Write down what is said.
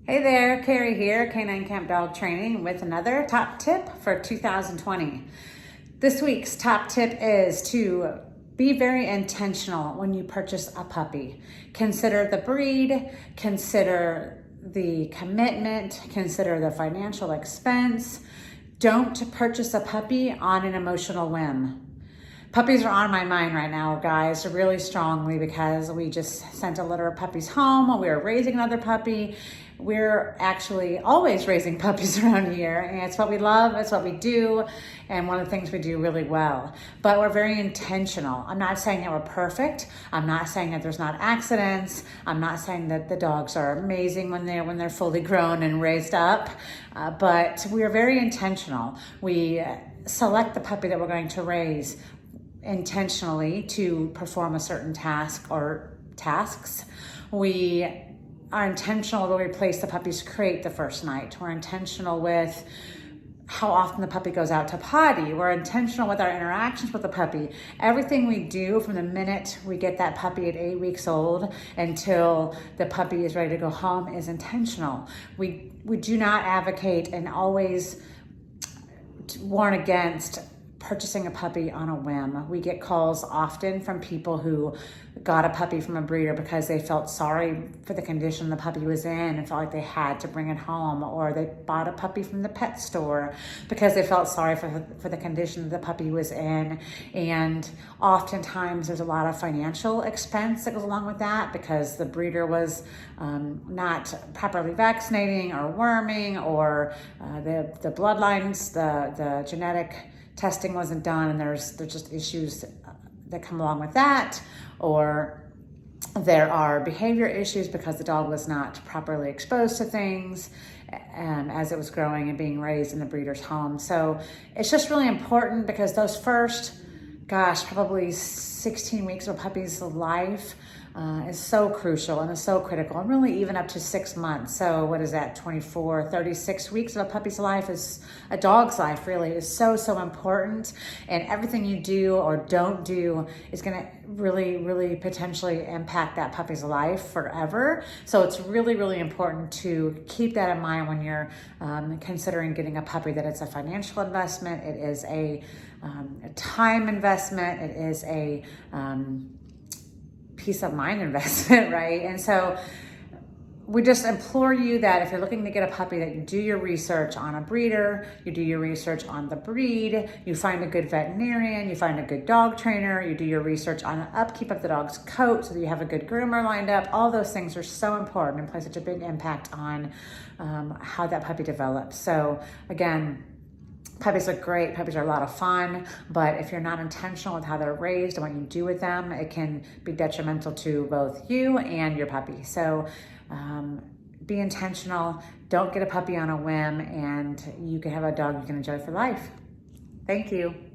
Hey there, Carrie here, Canine Camp Dog Training with another top tip for 2020. This week's top tip is to be very intentional when you purchase a puppy. Consider the breed, consider the commitment, consider the financial expense. Don't purchase a puppy on an emotional whim. Puppies are on my mind right now, guys, really strongly, because we just sent a litter of puppies home. We are raising another puppy. We're actually always raising puppies around here, and it's what we love, it's what we do, and one of the things we do really well. But we're very intentional. I'm not saying that we're perfect. I'm not saying that there's not accidents. I'm not saying that the dogs are amazing when they're fully grown and raised up, but we are very intentional. We select the puppy that we're going to raise intentionally to perform a certain task or tasks. We are intentional when we place the puppy's crate the first night. We're intentional with how often the puppy goes out to potty. We're intentional with our interactions with the puppy. Everything we do from the minute we get that puppy at 8 weeks old until the puppy is ready to go home is intentional. We do not advocate and always warn against purchasing a puppy on a whim. We get calls often from people who got a puppy from a breeder because they felt sorry for the condition the puppy was in and felt like they had to bring it home, or they bought a puppy from the pet store because they felt sorry for the condition the puppy was in. And oftentimes there's a lot of financial expense that goes along with that because the breeder was not properly vaccinating or worming, or the bloodlines, the genetic testing wasn't done, and there's just issues that come along with that, or there are behavior issues because the dog was not properly exposed to things as it was growing and being raised in the breeder's home. So it's just really important, because those first, probably 16 weeks of a puppy's life is so crucial and is so critical, and really even up to 6 months. So what is that, 24, 36 weeks of a puppy's life is a dog's life, really, is so important. And everything you do or don't do is gonna really potentially impact that puppy's life forever. So it's really important to keep that in mind when you're considering getting a puppy, that it's a financial investment, it is a time investment, it is a peace of mind investment, right? And so we just implore you that if you're looking to get a puppy, that you do your research on a breeder, you do your research on the breed, you find a good veterinarian, you find a good dog trainer, you do your research on the upkeep of the dog's coat so that you have a good groomer lined up. All those things are so important and play such a big impact on how that puppy develops. So again, puppies are great, puppies are a lot of fun, but if you're not intentional with how they're raised and what you do with them, it can be detrimental to both you and your puppy. So be intentional, don't get a puppy on a whim, and you can have a dog you can enjoy for life. Thank you.